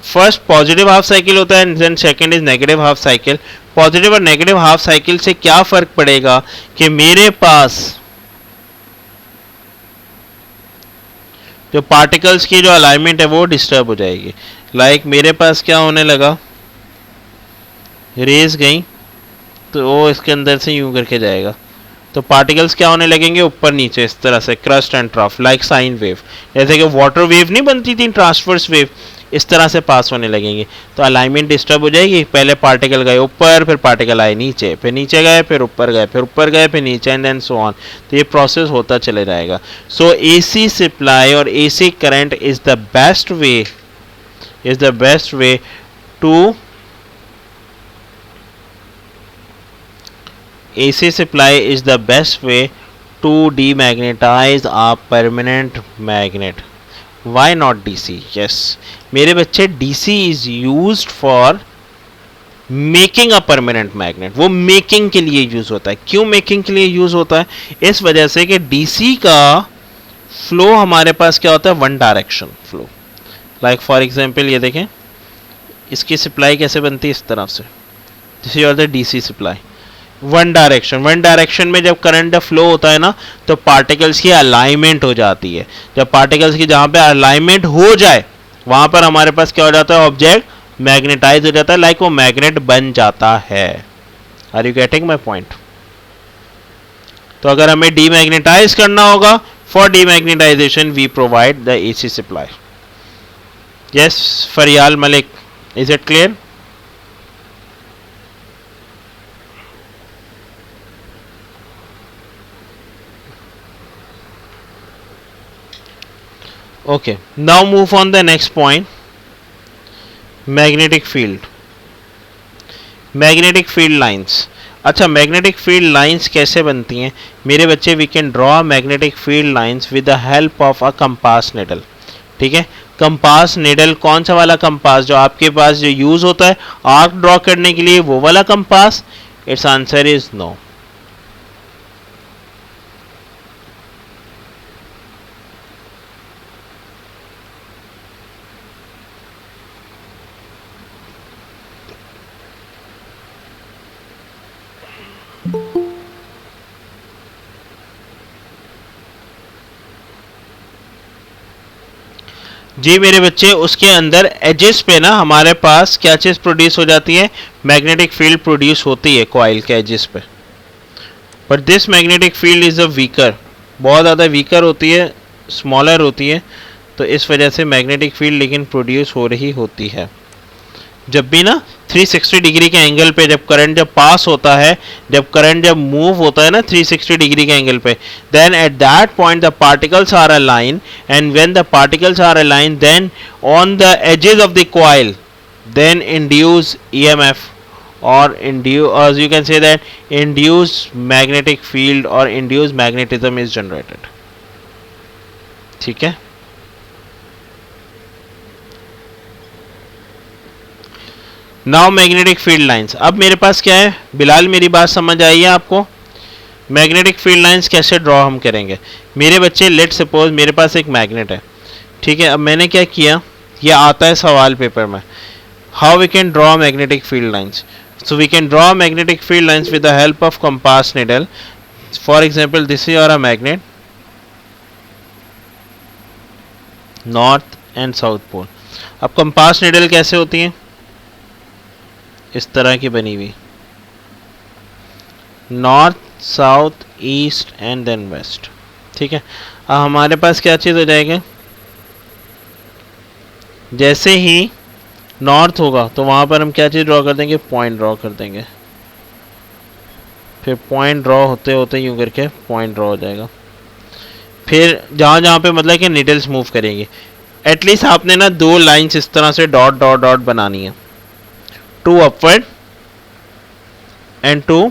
First positive half cycle होता है and second is negative half cycle. Positive और नेगेटिव हाफ साइकिल से क्या फ़र्क पड़ेगा कि मेरे पास जो पार्टिकल्स की जो अलाइनमेंट है वो डिस्टर्ब हो जाएगी। लाइक मेरे पास क्या होने लगा, रेज गई तो वो इसके अंदर से यूं करके जाएगा, तो पार्टिकल्स क्या होने लगेंगे, ऊपर नीचे इस तरह से, crust and trough, like sine wave. जैसे कि वाटर वेव नहीं बनती थी, ट्रांसवर्स वेव, इस तरह से पास होने लगेंगे। तो अलाइनमेंट डिस्टर्ब हो जाएगी। पहले पार्टिकल गए ऊपर, फिर पार्टिकल आए नीचे, फिर नीचे गए, फिर ऊपर गए, फिर ऊपर गए, फिर नीचे, एंड देन सो ऑन। तो ये प्रोसेस होता चले जाएगा। सो एसी सप्लाई और AC current is the best way to AC supply is the best way to demagnetize a permanent magnet. Why not DC? Yes, मेरे बच्चे DC is used for making a permanent magnet. वो मेकिंग के लिए यूज होता है। क्यों मेकिंग के लिए यूज होता है? इस वजह से कि डीसी का फ्लो हमारे पास क्या होता है, one direction flow. Like for example ये देखें, इसकी सप्लाई कैसे बनती है, इस तरफ से। This is your the DC supply, one direction में जब करंट फ्लो होता है ना, तो पार्टिकल्स की अलाइनमेंट हो जाती है। जब पार्टिकल्स की जहां पे अलाइनमेंट हो जाए वहां पर हमारे पास क्या हो जाता है, ऑब्जेक्ट मैग्नेटाइज हो जाता है, लाइक वो मैग्नेट बन जाता है। Are you getting my point? तो अगर हमें डीमैग्नेटाइज करना होगा, for demagnetization we provide the AC supply. Yes Faryal Malik, is it clear? Okay, now move on the next point, magnetic field. Magnetic field lines. अच्छा, magnetic field lines कैसे बनती हैं मेरे बच्चे? We can draw magnetic field lines with the help of a compass needle. ठीक है, कंपास निडल, कौन सा वाला कंपास जो आपके पास जो यूज होता है आर्क ड्रॉ करने के लिए, वो वाला compass? Its answer is no. जी मेरे बच्चे, उसके अंदर एजेस पे ना हमारे पास क्या चीज़ प्रोड्यूस हो जाती है, मैग्नेटिक फील्ड प्रोड्यूस होती है कॉइल के एजेस पे। But this magnetic field is a weaker, बहुत ज़्यादा वीकर होती है, स्मॉलर होती है, तो इस वजह से मैग्नेटिक फील्ड लेकिन प्रोड्यूस हो रही होती है। जब भी ना 360 डिग्री के एंगल पे जब करंट जब पास होता है, जब करंट जब मूव होता है ना 360 डिग्री के एंगल पे, then at that point the particles are align, and when the particles are align then on the edges of the coil then induce EMF और induce, you can say that induced magnetic field or induced magnetism is generated. ठीक है, नाउ मैग्नेटिक फील्ड लाइंस। अब मेरे पास क्या है बिलाल, मेरी बात समझ आई है आपको? मैग्नेटिक फील्ड लाइंस कैसे ड्रॉ हम करेंगे मेरे बच्चे? लेट सपोज मेरे पास एक मैग्नेट है, ठीक है। अब मैंने क्या किया, ये आता है सवाल पेपर में, how we can draw magnetic field lines. So we can draw magnetic field lines with the help of compass needle. For example, this is your magnet, north, and south pole. अब कंपास निडल कैसे होती है? इस तरह की बनी हुई, north, south, east and then west. ठीक है, अब हमारे पास क्या चीज़ हो जाएगा, जैसे ही नॉर्थ होगा तो वहाँ पर हम क्या चीज़ ड्रॉ कर देंगे, पॉइंट ड्रॉ कर देंगे। फिर पॉइंट ड्रॉ होते होते यूँ करके पॉइंट ड्रॉ हो जाएगा। फिर जहाँ जहाँ पे मतलब कि निडल्स मूव करेंगे, एटलीस्ट आपने ना 2 लाइंस इस तरह से डॉट डॉट डॉट बनानी है, 2 अपवर्ड एंड 2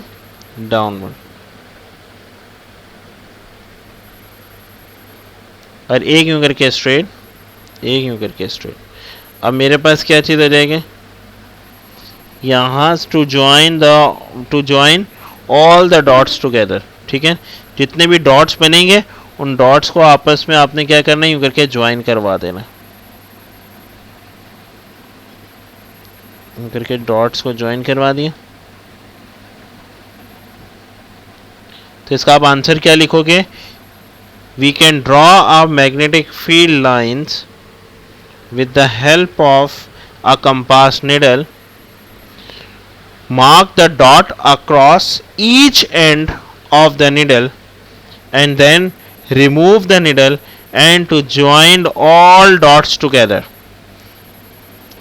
डाउनवर्ड, और एक यूँ करके स्ट्रेट, एक यूँ करके स्ट्रेट। अब मेरे पास क्या चीज़ हो जाएगी, यहाँ to join all the dots together. ठीक है, जितने भी डॉट्स बनेंगे उन डॉट्स को आपस में आपने क्या करना है, यूँ करके ज्वाइन करवा देना। यूँ करके डॉट्स को ज्वाइन करवा दिया। तो इसका आप आंसर क्या लिखोगे, we can draw our magnetic field lines with the help of a compass needle, mark the dot across each end of the needle and then remove the needle and to join all dots together.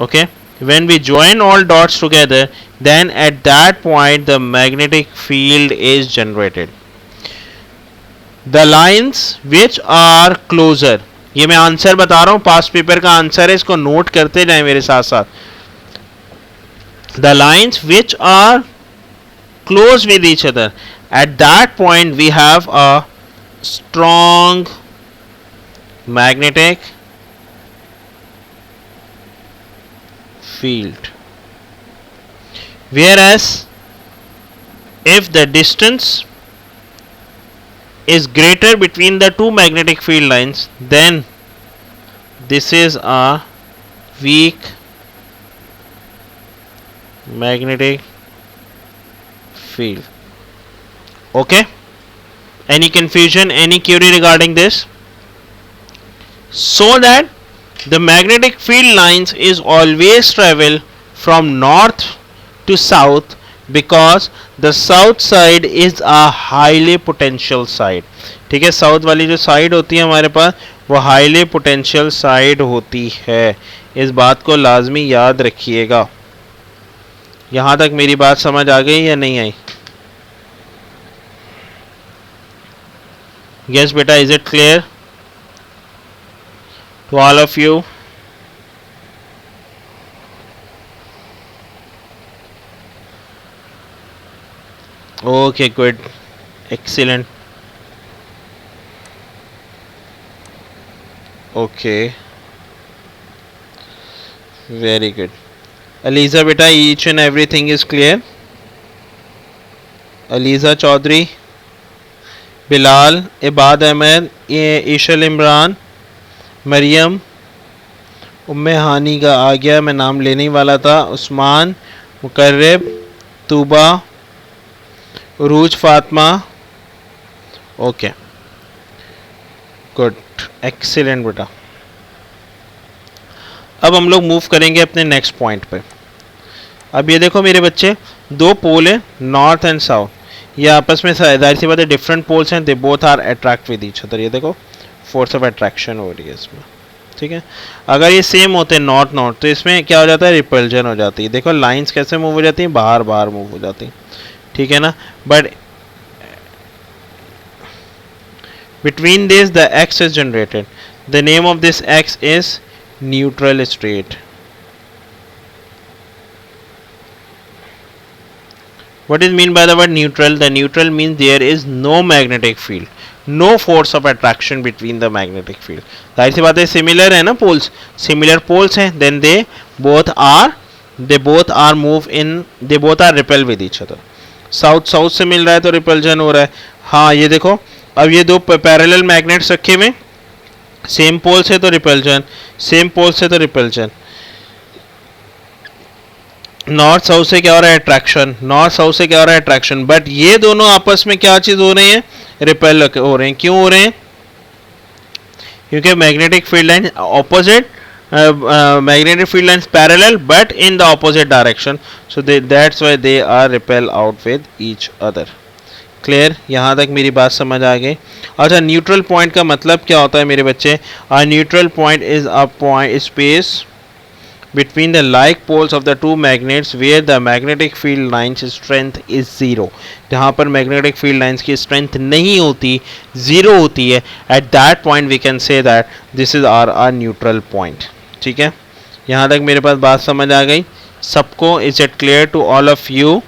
Okay, when we join all dots together, then at that point the magnetic field is generated. The lines which are closer, ये मैं आंसर बता रहा हूँ, पास्ट पेपर का आंसर है, इसको नोट करते जाएं मेरे साथ साथ। The lines which are close with each other, at that point we have a strong magnetic field, whereas if the distance is greater between the two magnetic field lines, then this is a weak magnetic field. Okay, any confusion, any query regarding this? So that the magnetic field lines is always travel from north to south, because the south side is a highly potential side. ठीक है, साउथ वाली जो साइड होती है हमारे पास वो हाईली पोटेंशियल साइड होती है। इस बात को लाजमी याद रखिएगा। यहाँ तक मेरी बात समझ आ गई या नहीं आई? यस बेटा, is it clear to all of you? Okay, good, excellent. Okay, very good. Aliza beta, each and everything is clear? Aliza Chaudhary, Bilal, Ibad Ahmed, Ishal Imran, Maryam, उम्मे हानी का आ गया, मैं नाम लेने ही वाला था, उस्मान, मुकर्रब, तूबा, उरूज फातिमा। ओके, गुड, एक्सीलेंट बेटा। अब हम लोग मूव करेंगे अपने नेक्स्ट पॉइंट पे। अब ये देखो मेरे बच्चे, 2 पोल है, नॉर्थ एंड साउथ, ये आपस में जाहिर सी बात है डिफरेंट पोल्स हैं, they both are attract with each other. ये देखो फोर्स ऑफ अट्रैक्शन हो रही है इसमें। ठीक है, अगर ये सेम होते हैं नॉर्थ नॉर्थ, तो इसमें क्या हो जाता है, रिपल्जन हो जाती है। देखो लाइंस कैसे मूव हो जाती हैं, बाहर बाहर मूव हो जाती हैं। ठीक है ना, but between this the x is generated. The name of this x is neutral state. What is mean by the word neutral? The neutral means there is no magnetic field, no force of attraction between the magnetic field. जाहिर सी बात है, similar है ना poles, similar poles हैं, then they both are move in, they both are repel with each other. South south से मिल रहा है तो रिपल्जन हो रहा है। हाँ ये देखो, अब ये 2 पैरेलल मैग्नेट्स रखे हुए, सेम पोल से तो रिपल्जन, सेम पोल से तो रिपल्जन। नॉर्थ साउथ से क्या हो रहा है, अट्रैक्शन, नॉर्थ साउथ से क्या हो रहा है, अट्रैक्शन, बट ये दोनों आपस में क्या चीज हो रही है, रिपेल हो रहे हैं। क्यों हो रहे हैं? क्योंकि magnetic field line opposite magnetic field lines parallel but in the opposite direction, so that's why they are repel out with each other. Clear, यहाँ तक मेरी बात समझ आ गई. अच्छा, न्यूट्रल पॉइंट का मतलब क्या होता है मेरे बच्चे? A neutral point is a point space between the like poles of the two magnets where the magnetic field lines strength is zero. जहाँ पर magnetic field lines की strength नहीं होती, zero होती है, at that point we can say that this is our neutral point. ठीक है, यहाँ तक मेरे पास बात समझ आ गई सबको? is it clear to all of you?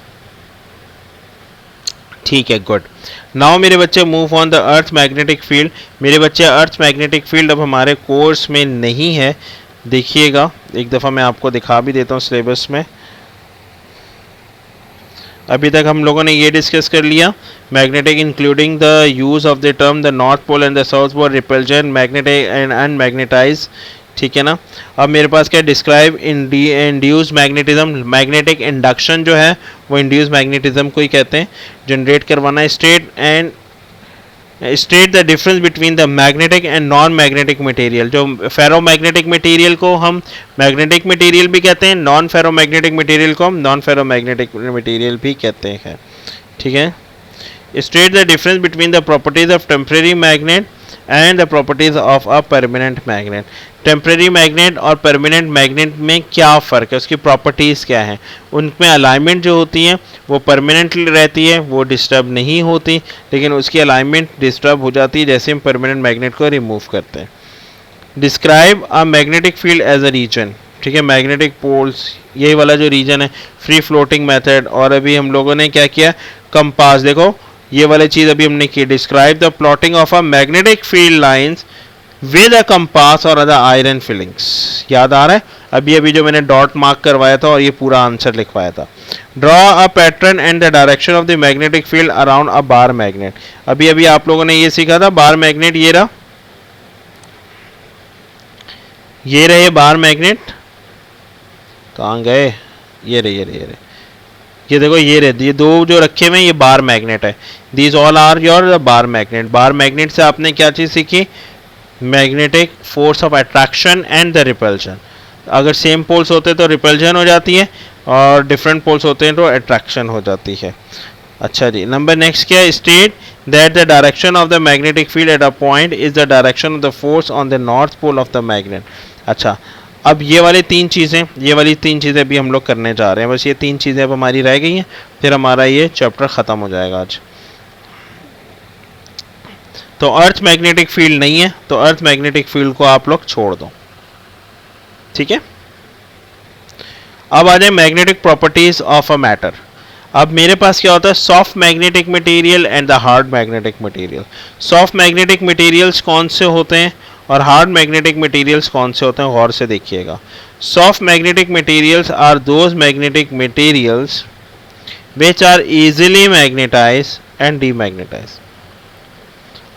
ठीक है, गुड. नाउ मेरे बच्चे move on the earth magnetic field. मेरे बच्चे अर्थ मैग्नेटिक फील्ड अब हमारे कोर्स में नहीं है. देखिएगा, एक दफ़ा मैं आपको दिखा भी देता हूँ सिलेबस में. अभी तक हम लोगों ने ये डिस्कस कर लिया magnetic including the use of the term the north pole and the south pole, repulsion, magnetic and unmagnetize. ठीक है ना. अब मेरे पास क्या, describe induce magnetism. Magnetic induction जो है वो इंड्यूस मैग्नेटिज्म को ही कहते हैं, जनरेट करवाना. State the difference between the magnetic and non magnetic material. जो फेरो मैग्नेटिक मटेरियल को हम मैग्नेटिक मटेरियल भी कहते हैं, नॉन फेरो मैग्नेटिक मटेरियल को हम नॉन फेरो मैग्नेटिक मटेरियल भी कहते हैं. ठीक है. State the difference between the properties of temporary magnet and the properties of a permanent magnet. Temporary magnet और परमानेंट मैग्नेट में क्या फ़र्क है, उसकी प्रॉपर्टीज़ क्या हैं? उनमें अलाइनमेंट जो होती है वो परमानेंटली रहती है, वो डिस्टर्ब नहीं होती, लेकिन उसकी अलाइनमेंट डिस्टर्ब हो जाती है जैसे हम परमानेंट मैग्नेट को रिमूव करते हैं. Describe a magnetic field as a region. ठीक है, मैग्नेटिक पोल्स यही वाला जो रीजन है, फ्री फ्लोटिंग मेथड. और अभी हम लोगों ने क्या किया, कंपास. देखो ये वाली चीज़ अभी हमने की. Describe the plotting of a magnetic field lines with a compass और अदर आयरन फिलिंग्स. याद आ रहा है अभी जो मैंने डॉट मार्क करवाया था और ये पूरा आंसर लिखवाया था. Draw a pattern and the direction of the magnetic field around a bar magnet. अभी आप लोगों ने ये सीखा था बार मैग्नेट. ये रहा, ये रहे बार मैग्नेट. कहाँ गए? ये रहे. ये देखो, ये दो जो रखे हुए हैं ये बार मैग्नेट है. These all are your bar magnet. Bar magnet से आपने क्या चीज़ सीखी? Magnetic force of attraction and the repulsion. अगर सेम पोल्स होते तो रिपल्शन हो जाती है और डिफरेंट पोल्स होते हैं तो अट्रैक्शन हो जाती है. अच्छा जी, नंबर नेक्स्ट क्या है? State that the direction of the magnetic field at a point is the direction of the force on the north pole of the magnet. अच्छा, अब ये वाली तीन चीज़ें भी हम लोग करने जा रहे हैं. बस ये तीन चीज़ें अब हमारी रह गई हैं, फिर हमारा ये चैप्टर ख़त्म हो जाएगा आज. तो अर्थ मैग्नेटिक फील्ड नहीं है, तो अर्थ मैग्नेटिक फील्ड को आप लोग छोड़ दो. ठीक है. अब आ जाए magnetic properties of a matter. अब मेरे पास क्या होता है, soft magnetic material and the hard magnetic material. Soft magnetic materials कौन से होते हैं और हार्ड मैग्नेटिक मटेरियल्स कौन से होते हैं, गौर से देखिएगा. Soft magnetic materials are those magnetic materials which are easily magnetized and demagnetized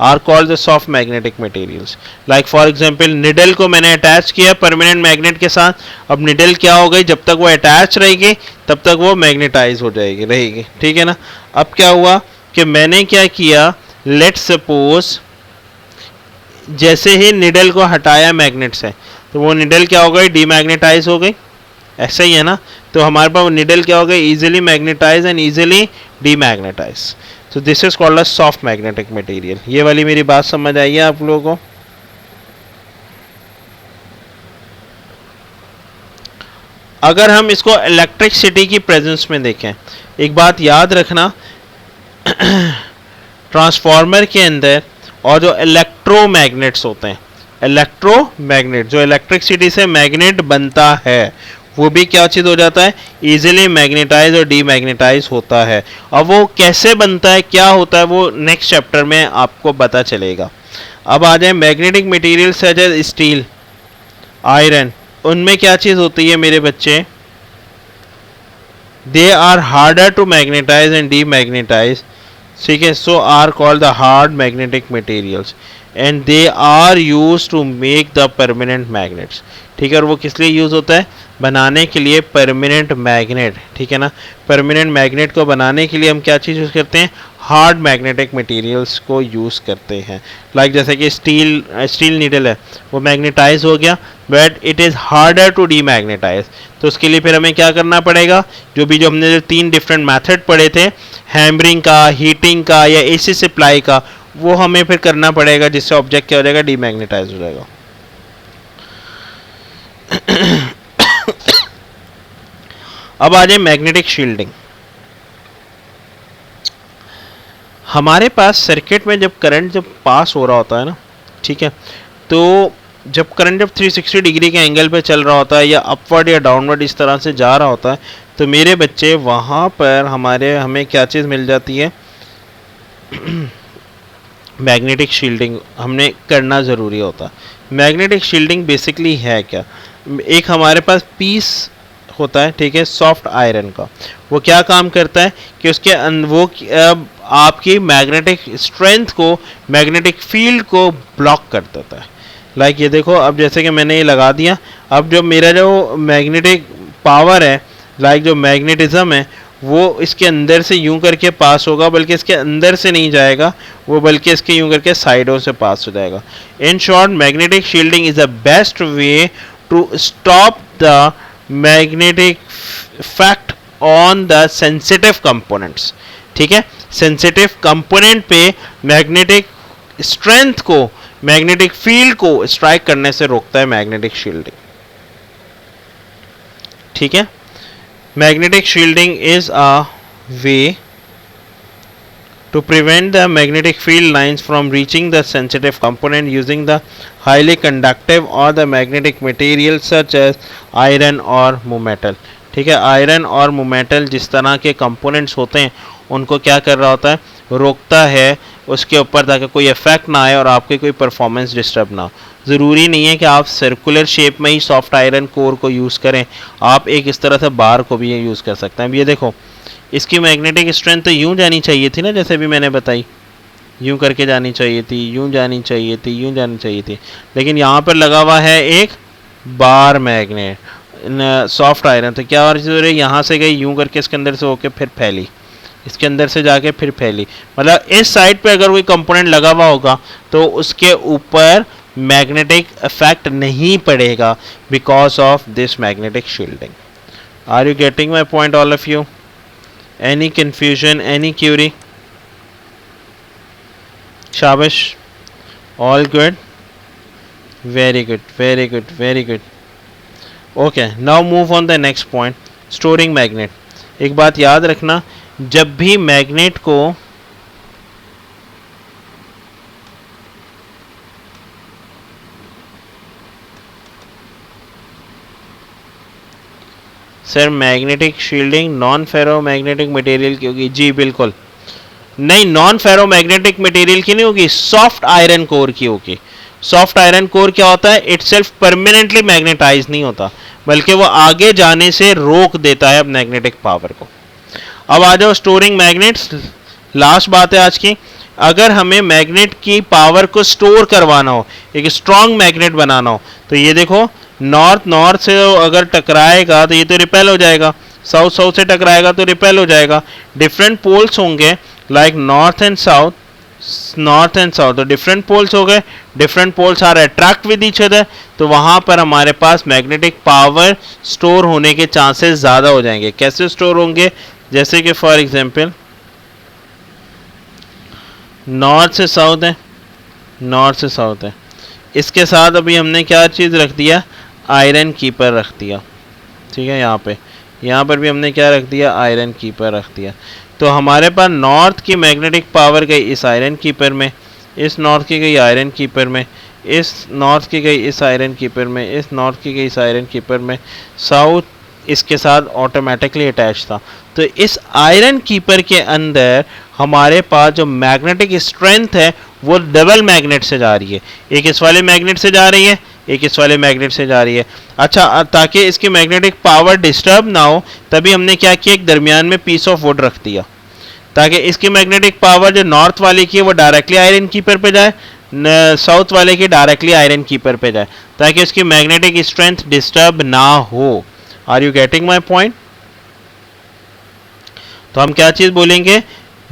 are called the soft magnetic materials. Like for example, needle को मैंने अटैच किया परमानेंट मैग्नेट के साथ. अब निडल क्या हो गई, जब तक वो अटैच रहेगी तब तक वो मैग्नेटाइज हो जाएगी, रहेगी. ठीक है ना. अब क्या हुआ कि मैंने क्या किया, लेट सपोज जैसे ही निडल को हटाया मैग्नेट से तो वो निडल क्या हो गई, डीमैग्नेटाइज हो गई. ऐसा ही है ना. तो हमारे पास निडल क्या हो गई, easily magnetize and easily demagnetize. So this is called a soft magnetic material. ये वाली मेरी बात समझ आई है आप लोगों को? अगर हम इसको इलेक्ट्रिसिटी की प्रेजेंस में देखें, एक बात याद रखना, ट्रांसफार्मर के अंदर और जो इलेक्ट्रोमैग्नेट्स होते हैं, इलेक्ट्रोमैग्नेट जो इलेक्ट्रिसिटी से मैग्नेट बनता है वो भी क्या चीज़ हो जाता है, इजीली मैग्नेटाइज और डीमैग्नेटाइज होता है. अब वो कैसे बनता है, क्या होता है, वो नेक्स्ट चैप्टर में आपको पता चलेगा. अब आ जाए magnetic material such as steel, iron. उनमें क्या चीज़ होती है मेरे बच्चे, they are harder to magnetize and demagnetize. ठीक है. So are called the hard magnetic materials and they are use to make the permanent magnets. ठीक है. और वो किस लिए यूज़ होता है, बनाने के लिए परमानेंट मैग्नेट. ठीक है ना. परमानेंट मैग्नेट को बनाने के लिए हम क्या चीज़ यूज़ करते हैं, हार्ड मैग्नेटिक मटेरियल्स को यूज़ करते हैं। लाइक जैसे कि स्टील नीडल है, वो मैग्नेटाइज हो गया but it is harder to demagnetize. तो उसके लिए फिर हमें क्या करना पड़ेगा, जो हमने जो 3 डिफरेंट मेथड पढ़े थे, हैमरिंग का, हीटिंग का या एसी सप्लाई का, वो हमें फिर करना पड़ेगा, जिससे ऑब्जेक्ट क्या हो जाएगा, डीमैग्नेटाइज हो जाएगा। अब आ जाए मैग्नेटिक शील्डिंग। हमारे पास सर्किट में जब करंट पास हो रहा होता है ना, ठीक है, तो जब करंट 360 डिग्री के एंगल पे चल रहा होता है या अपवर्ड या डाउनवर्ड इस तरह से जा रहा होता है, तो मेरे बच्चे वहाँ पर हमें क्या चीज़ मिल जाती है, मैग्नेटिक शील्डिंग हमने करना ज़रूरी होता है। मैग्नेटिक शील्डिंग बेसिकली है क्या, एक हमारे पास पीस होता है, ठीक है, सॉफ्ट आयरन का। वो क्या काम करता है कि उसके वो आपकी मैग्नेटिक स्ट्रेंथ को, मैग्नेटिक फील्ड को ब्लॉक कर देता है। लाइक ये देखो, अब जैसे कि मैंने ये लगा दिया, अब जो मेरा जो मैग्नेटिक पावर है, लाइक जो मैग्नेटिज्म है, वो इसके अंदर से यूं करके पास होगा, बल्कि इसके अंदर से नहीं जाएगा वो, बल्कि इसके यूं करके साइडों से पास हो जाएगा। In short, magnetic shielding is the best way to stop the magnetic effect on the sensitive components. ठीक है, सेंसिटिव कंपोनेंट पे मैग्नेटिक स्ट्रेंथ को, मैग्नेटिक फील्ड को स्ट्राइक करने से रोकता है मैग्नेटिक शील्डिंग। ठीक है, magnetic shielding is a way to prevent the magnetic field lines from reaching the sensitive component using the highly conductive or the magnetic material such as iron or metal। ठीक है, आयरन और मेटल जिस तरह के कंपोनेंट्स होते हैं, उनको क्या कर रहा होता है, रोकता है उसके ऊपर, ताकि कोई इफेक्ट ना आए और आपकी कोई परफॉर्मेंस डिस्टर्ब ना हो। ज़रूरी नहीं है कि आप सर्कुलर शेप में ही सॉफ्ट आयरन कोर को यूज़ करें, आप एक इस तरह से बार को भी यूज़ कर सकते हैं। अब ये देखो, इसकी मैग्नेटिक स्ट्रेंथ तो यूं जानी चाहिए थी ना, जैसे भी मैंने बताई, यूं करके जानी चाहिए थी, यूं जानी चाहिए थी, यूं जानी चाहिए थी, लेकिन यहाँ पर लगा हुआ है एक बार मैग्नेट, सॉफ्ट आयरन। तो क्या हो रही, यहाँ से गई यूं करके इसके अंदर से होके फिर फैली, इसके अंदर से जाके फिर फैली, मतलब इस साइड पे अगर कोई कंपोनेंट लगा हुआ होगा तो उसके ऊपर मैग्नेटिक इफेक्ट नहीं पड़ेगा because of this magnetic shielding. Are you getting my point all of you? Any confusion, any query? Shabash, all good, very good, very good, very good. Okay, now move on the next point, storing magnet। एक बात याद रखना, जब भी मैग्नेट को सर मैग्नेटिक शील्डिंग नॉन फेरो मैग्नेटिक मटेरियल की होगी? जी बिल्कुल नहीं, नॉन फेरो मैग्नेटिक मटेरियल की नहीं होगी, सॉफ्ट आयरन कोर की होगी। सॉफ्ट आयरन कोर क्या होता है, इट सेल्फ परमानेंटली मैग्नेटाइज नहीं होता, बल्कि वो आगे जाने से रोक देता है मैग्नेटिक पावर को। अब आ जाओ स्टोरिंग मैग्नेट्स, लास्ट बात है आज की। अगर हमें मैग्नेट की पावर को स्टोर करवाना हो, एक स्ट्रॉन्ग मैग्नेट बनाना हो, तो ये देखो, नॉर्थ से अगर टकराएगा तो ये तो रिपेल हो जाएगा, साउथ से टकराएगा तो रिपेल हो जाएगा। डिफरेंट पोल्स होंगे, लाइक नॉर्थ एंड साउथ, तो डिफरेंट पोल्स हो गए, different poles are attract with each other, तो वहाँ पर हमारे पास मैग्नेटिक पावर स्टोर होने के चांसेस ज़्यादा हो जाएंगे। कैसे स्टोर होंगे, जैसे कि फॉर एग्जांपल नॉर्थ से साउथ है, इसके साथ अभी हमने क्या चीज़ रख दिया, आयरन कीपर रख दिया। ठीक है, यहाँ पर भी हमने क्या रख दिया, आयरन कीपर रख दिया। तो हमारे पास नॉर्थ की मैग्नेटिक पावर गई इस आयरन कीपर में, इस नॉर्थ की गई आयरन कीपर में, इस नॉर्थ की गई इस आयरन कीपर में, इस नॉर्थ की गई इस आयरन कीपर में, साउथ इसके साथ ऑटोमेटिकली अटैच था। तो इस आयरन कीपर के अंदर हमारे पास जो मैग्नेटिक स्ट्रेंथ है वो डबल मैग्नेट से जा रही है, एक इस वाले मैग्नेट से जा रही है, एक इस वाले मैग्नेट से जा रही है। अच्छा, ताकि इसकी मैग्नेटिक पावर डिस्टर्ब ना हो, तभी हमने क्या किया, एक दरमियान में पीस ऑफ वुड रख दिया, ताकि इसकी मैग्नेटिक पावर जो नॉर्थ वाले की है वो डायरेक्टली आयरन कीपर पे जाए, साउथ वाले की डायरेक्टली आयरन कीपर पे जाए, ताकि इसकी मैग्नेटिक स्ट्रेंथ डिस्टर्ब ना हो। Are you getting my point? तो हम क्या चीज़ बोलेंगे,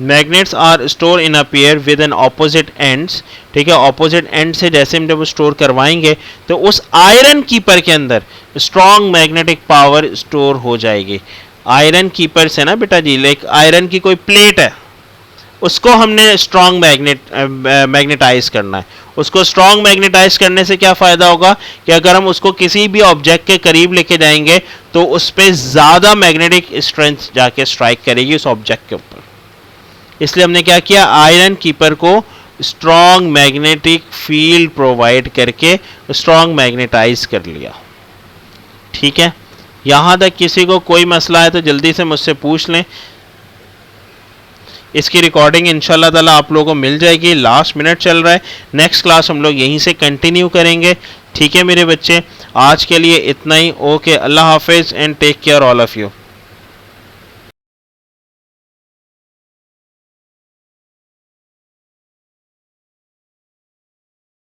magnets are store in a pair with an opposite ends, ठीक है, ऑपोजिट एंड से जैसे हम जब स्टोर करवाएंगे तो उस आयरन कीपर के अंदर स्ट्रॉन्ग मैग्नेटिक पावर स्टोर हो जाएगी। आयरन कीपर से ना बेटा जी, लाइक आयरन की कोई प्लेट है, उसको हमने स्ट्रॉन्ग मैग्नेटाइज करना है। उसको स्ट्रॉन्ग मैग्नेटाइज करने से क्या फ़ायदा होगा कि अगर हम उसको किसी भी ऑब्जेक्ट के करीब लेके जाएंगे तो उस पर ज़्यादा मैग्नेटिक स्ट्रेंथ जाके स्ट्राइक करेगी उस ऑब्जेक्ट के ऊपर। इसलिए हमने क्या किया, आयरन कीपर को स्ट्रॉन्ग मैग्नेटिक फील्ड प्रोवाइड करके स्ट्रॉन्ग मैग्नेटाइज कर लिया। ठीक है, यहाँ तक किसी को कोई मसला है तो जल्दी से मुझसे पूछ लें। इसकी रिकॉर्डिंग इंशाल्लाह ताला आप लोगों को मिल जाएगी, लास्ट मिनट चल रहा है। नेक्स्ट क्लास हम लोग यहीं से कंटिन्यू करेंगे। ठीक है मेरे बच्चे, आज के लिए इतना ही। ओके, अल्लाह हाफिज़ and take care all of you.